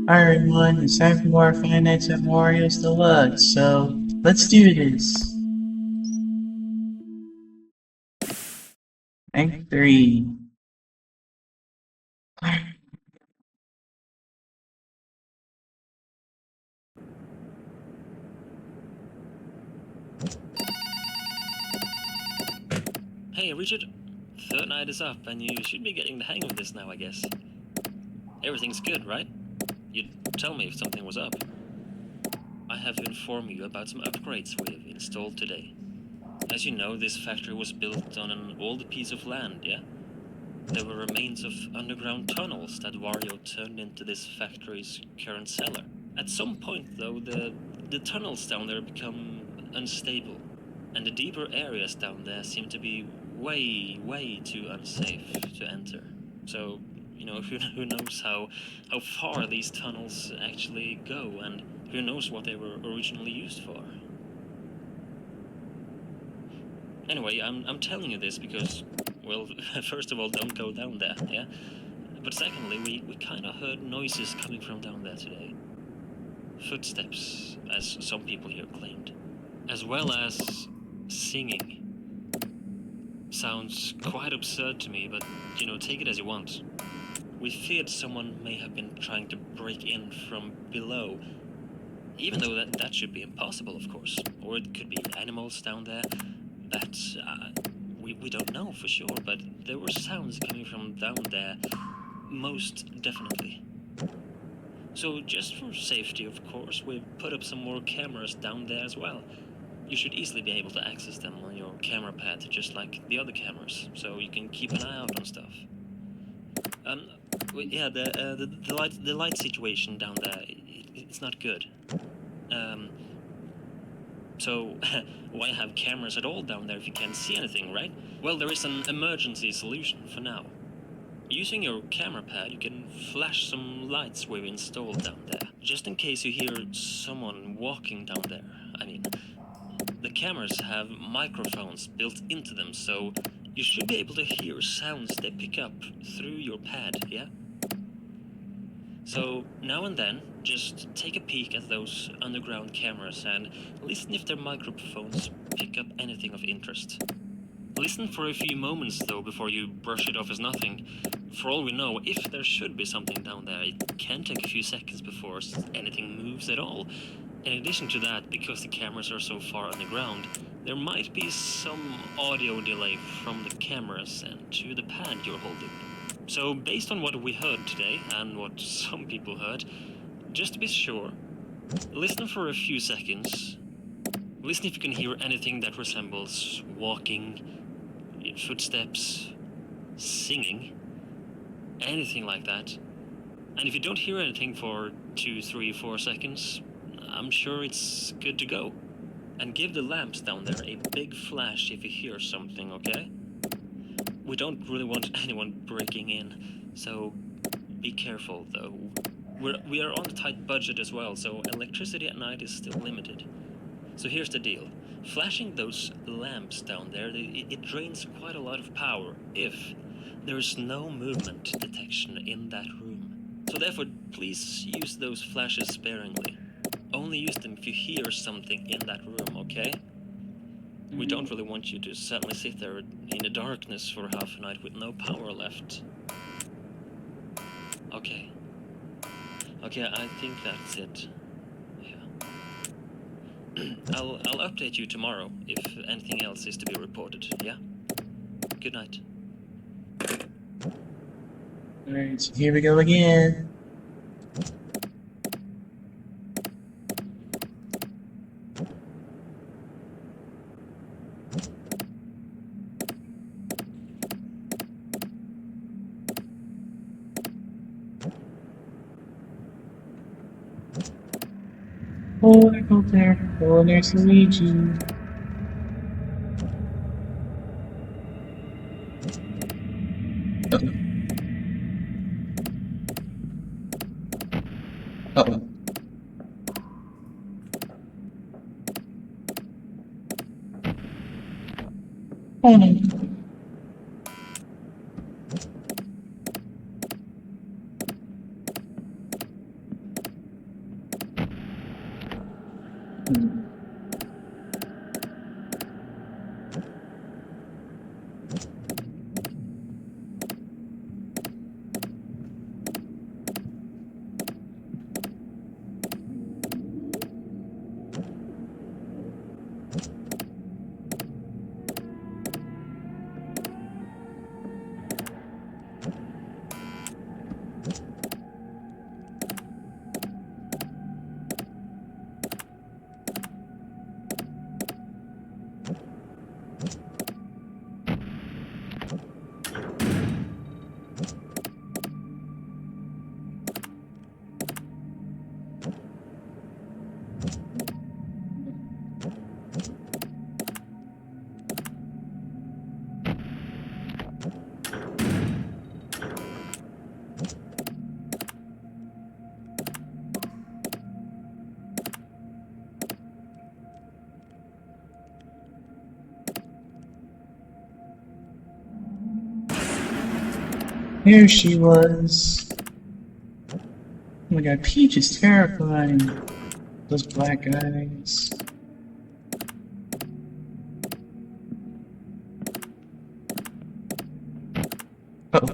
Alright everyone, it's time for more Five Nights at Wario's Deluxe, so let's do this. Act 3. Hey Richard, third night is up and you should be getting the hang of this now, I guess. Everything's good, right? You'd tell me if something was up. I have to inform you about some upgrades we've installed today. As you know, this factory was built on an old piece of land, yeah? There were remains of underground tunnels that Wario turned into this factory's current cellar. At some point, though, the tunnels down there become unstable, and the deeper areas down there seem to be way too unsafe to enter. So, who knows how far these tunnels actually go, and who knows what they were originally used for. Anyway, I'm telling you this because, well, first of all, don't go down there, yeah? But secondly, we kind of heard noises coming from down there today. Footsteps, as some people here claimed. As well as singing. Sounds quite absurd to me, but, take it as you want. We feared someone may have been trying to break in from below, even though that should be impossible, of course. Or it could be animals down there. That, we don't know for sure, but there were sounds coming from down there, most definitely. So just for safety, of course, we've put up some more cameras down there as well. You should easily be able to access them on your camera pad, just like the other cameras, so you can keep an eye out on stuff. Yeah, the light situation down there, it's not good. So why have cameras at all down there if you can't see anything, right? Well, there is an emergency solution for now. Using your camera pad, you can flash some lights we've installed down there, just in case you hear someone walking down there. I mean, the cameras have microphones built into them, so you should be able to hear sounds they pick up through your pad, yeah? So, now and then, just take a peek at those underground cameras and listen if their microphones pick up anything of interest. Listen for a few moments though before you brush it off as nothing. For all we know, if there should be something down there, it can take a few seconds before anything moves at all. In addition to that, because the cameras are so far underground, there might be some audio delay from the cameras and to the pad you're holding. So based on what we heard today, and what some people heard, just to be sure, listen for a few seconds. Listen if you can hear anything that resembles walking, footsteps, singing, anything like that. And if you don't hear anything for 2, 3, 4 seconds, I'm sure it's good to go. And give the lamps down there a big flash if you hear something, okay? We don't really want anyone breaking in, so be careful though. We are on a tight budget as well, so electricity at night is still limited. So here's the deal. Flashing those lamps down there, it drains quite a lot of power if there is no movement detection in that room. So therefore, please use those flashes sparingly. Only use them if you hear something in that room, okay? We don't really want you to suddenly sit there in the darkness for half a night with no power left. Okay. Okay, I think that's it. I'll update you tomorrow if anything else is to be reported, yeah? Good night. Alright, so here we go again. Oh, I go there. Oh, there's Luigi. Uh-oh. Uh-oh. Oh no. Here she was. Oh my god, Peach is terrifying. Those black eyes. Uh oh.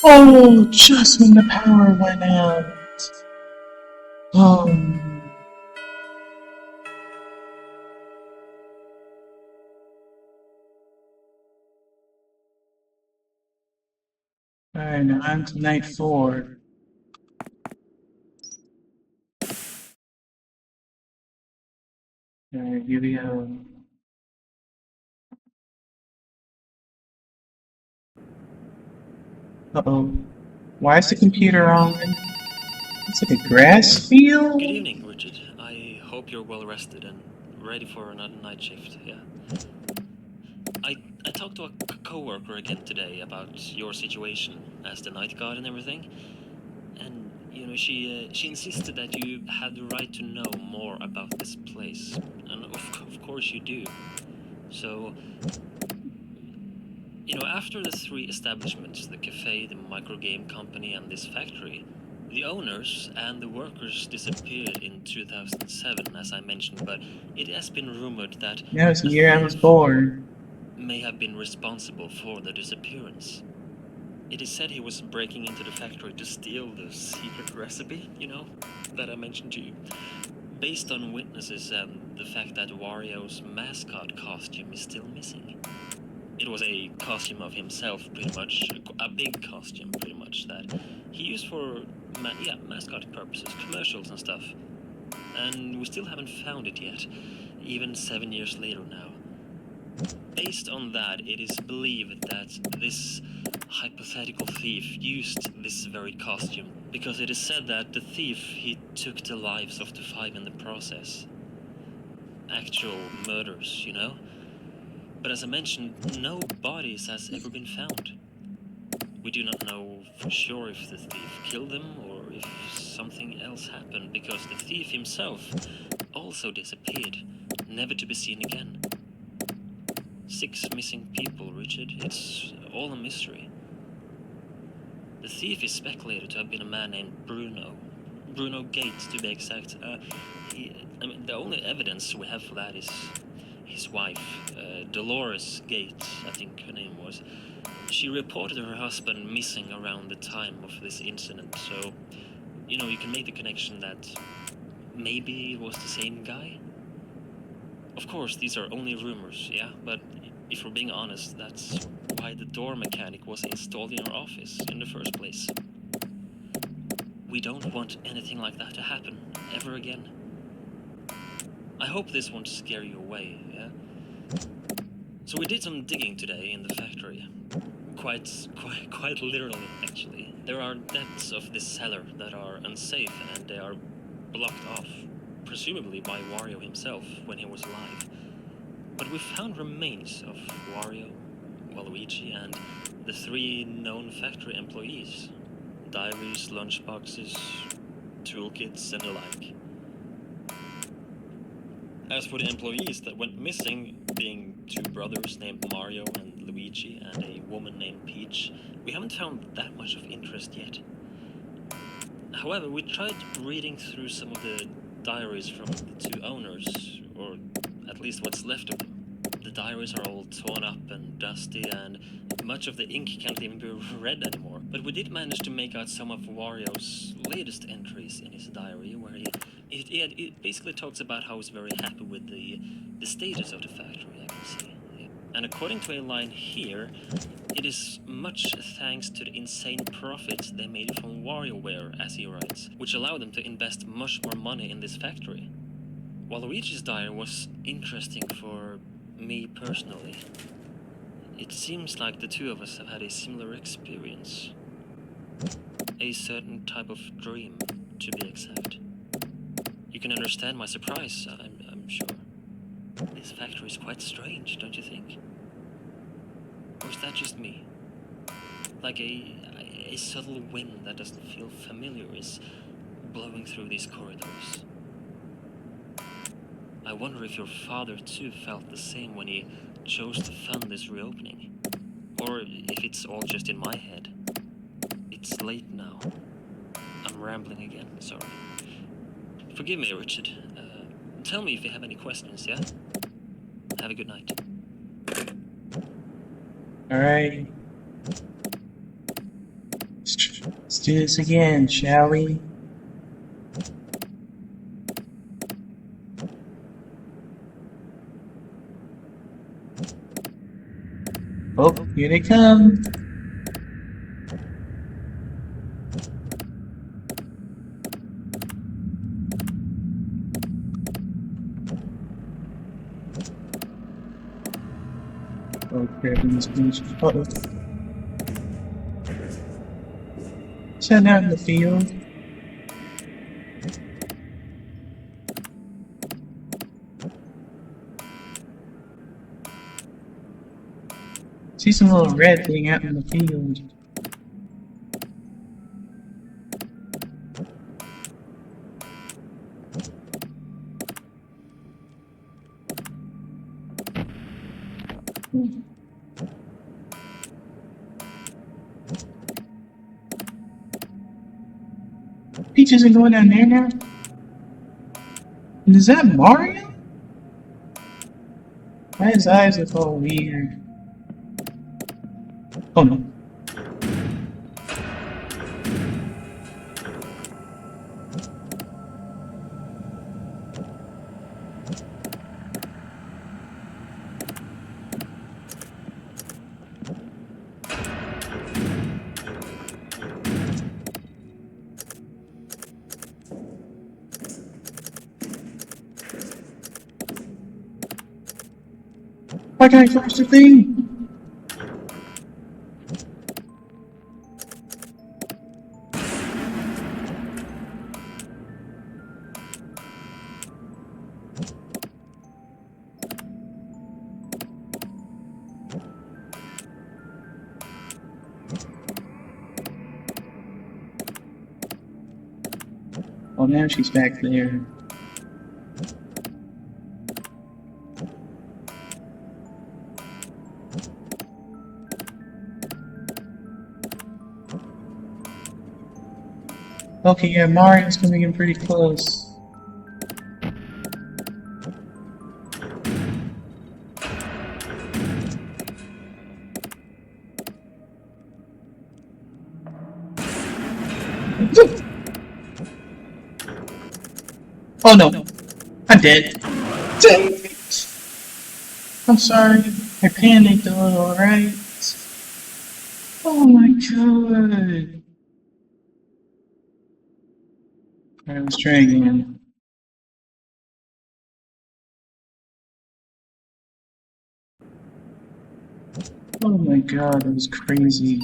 Oh, just when the power went out. Oh. Alright, now on to night 4. Alright, here we go. Uh-oh. Why is the computer on? It's like a grass field? Good evening, Richard. I hope you're well rested and ready for another night shift. Yeah. I talked to a co-worker again today about your situation as the night guard and everything, and she insisted that you had the right to know more about this place, and of course you do. So, after the three establishments, the cafe, the microgame company, and this factory, the owners and the workers disappeared in 2007, as I mentioned, but it has been rumored that That was the a year I was thief born. may have been responsible for the disappearance. It is said he was breaking into the factory to steal the secret recipe, that I mentioned to you. Based on witnesses and the fact that Wario's mascot costume is still missing. It was a costume of himself, pretty much, a big costume, pretty much, that he used for, mascot purposes, commercials and stuff. And we still haven't found it yet, even 7 years later now. Based on that, it is believed that this hypothetical thief used this very costume, because it is said that the thief, he took the lives of the 5 in the process. Actual murders, But as I mentioned, no bodies has ever been found. We do not know for sure if the thief killed them or if something else happened, because the thief himself also disappeared, never to be seen again. 6 missing people, Richard. It's all a mystery. The thief is speculated to have been a man named Bruno. Bruno Gates, to be exact. The only evidence we have for that is his wife, Dolores Gates, I think her name was. She reported her husband missing around the time of this incident, so, you can make the connection that maybe it was the same guy? Of course, these are only rumors, yeah, but if we're being honest, that's why the door mechanic was installed in our office in the first place. We don't want anything like that to happen ever again. I hope this won't scare you away, yeah? So we did some digging today in the factory. Quite literally, actually. There are depths of this cellar that are unsafe and they are blocked off, presumably by Wario himself when he was alive. But we found remains of Wario, Waluigi, and the 3 known factory employees. Diaries, lunchboxes, toolkits, and the like. As for the employees that went missing, being 2 brothers named Mario and Luigi and a woman named Peach, we haven't found that much of interest yet. However, we tried reading through some of the diaries from the 2 owners, or at least what's left of them. The diaries are all torn up and dusty, and much of the ink can't even be read anymore. But we did manage to make out some of Wario's latest entries in his diary, where it basically talks about how he's very happy with the status of the factory, I can see. Yeah. And according to a line here, it is much thanks to the insane profits they made from WarioWare, as he writes, which allowed them to invest much more money in this factory. Waluigi's diary was interesting for me personally. It seems like the 2 of us have had a similar experience. A certain type of dream, to be exact. You can understand my surprise, I'm sure. This factory is quite strange, don't you think? Or is that just me? Like a subtle wind that doesn't feel familiar is blowing through these corridors. I wonder if your father too felt the same when he chose to fund this reopening. Or if it's all just in my head. It's late now. I'm rambling again, sorry. Forgive me, Richard. Tell me if you have any questions, yeah? Have a good night. Alright. Let's do this again, shall we? Oh, here they come. Oh, grabbing this beach. Uh-oh. Send out in the field. See some little red thing out in the field. Peach isn't going down there now? And is that Mario? Why his eyes look all weird? Oh no. Why can't I close the thing? Oh, now she's back there. Okay, yeah, Mario's coming in pretty close. Oh no, I'm dead. Dang it. I'm sorry, I panicked a little, right? Oh my god. Alright, let's try again. Oh my god, that was crazy.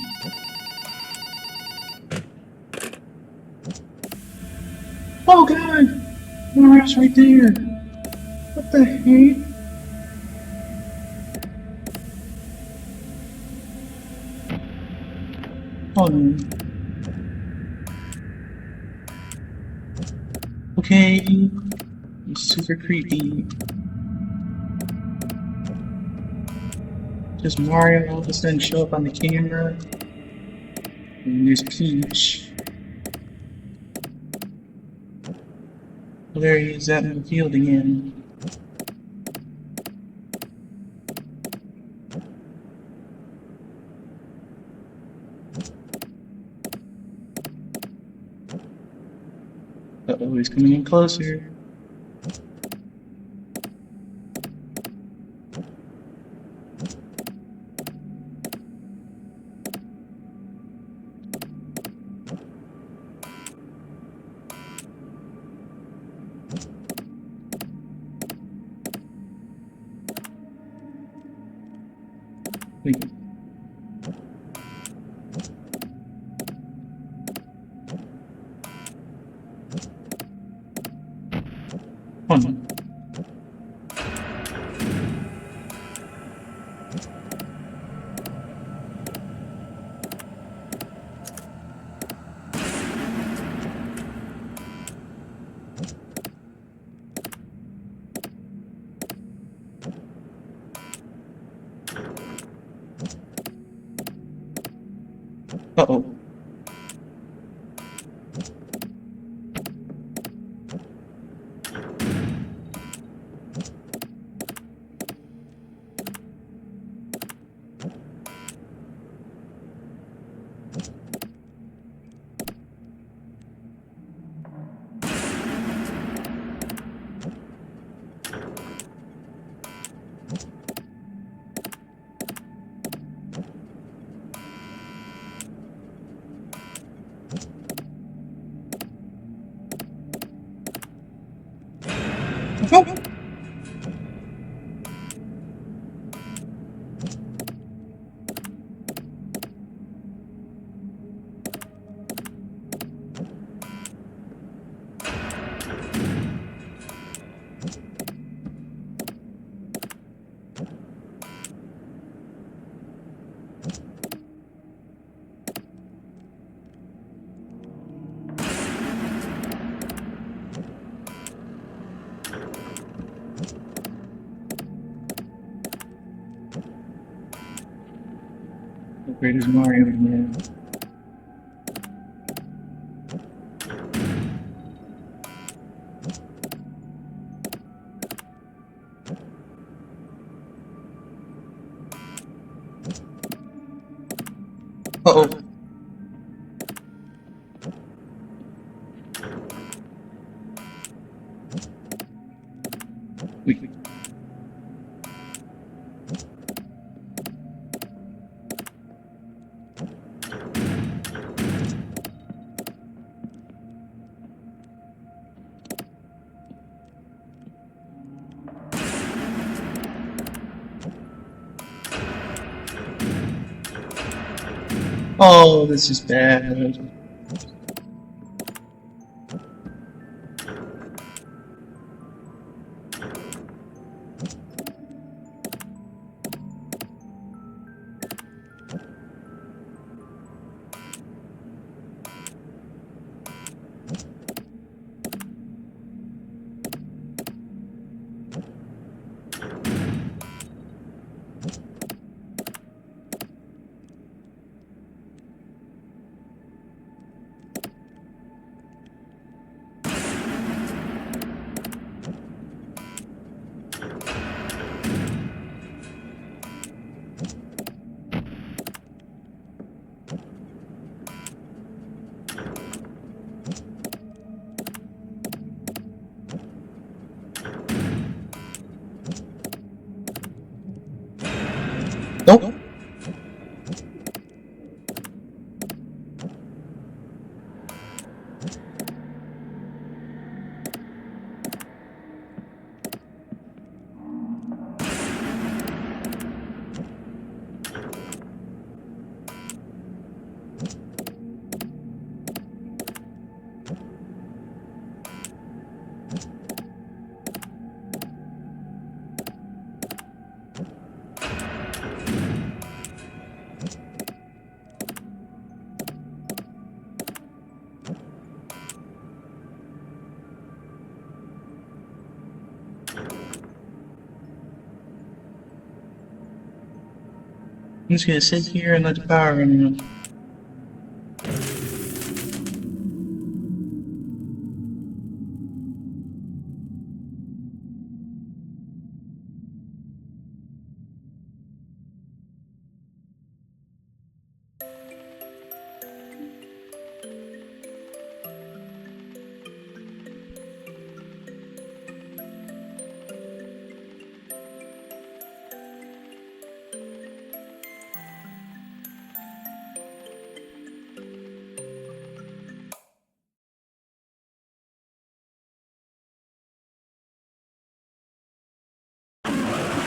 Oh god! Mario's right there! What the heck? Oh no. Okay. It's super creepy. Just Mario all of a sudden show up on the camera. And there's Peach. Well, there he is out in the field again. Uh-oh, he's coming in closer. Wait. Oh no. Uh-oh. Where does Mario live? Uh-oh. Wait. Oh, this is bad. Nope. I'm just gonna sit here and let the power run out.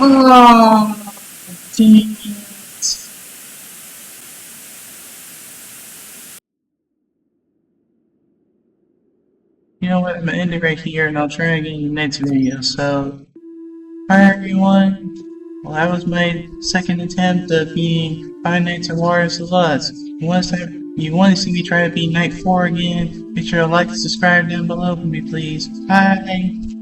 Oh, dang it. You know what? I'm gonna end it right here and I'll try again in the next video. So, hi everyone. Well, that was my second attempt at being Five Nights at Wario's Deluxe. You want to see me try to be Night 4 again? Make sure to like and subscribe down below for me, please. Bye!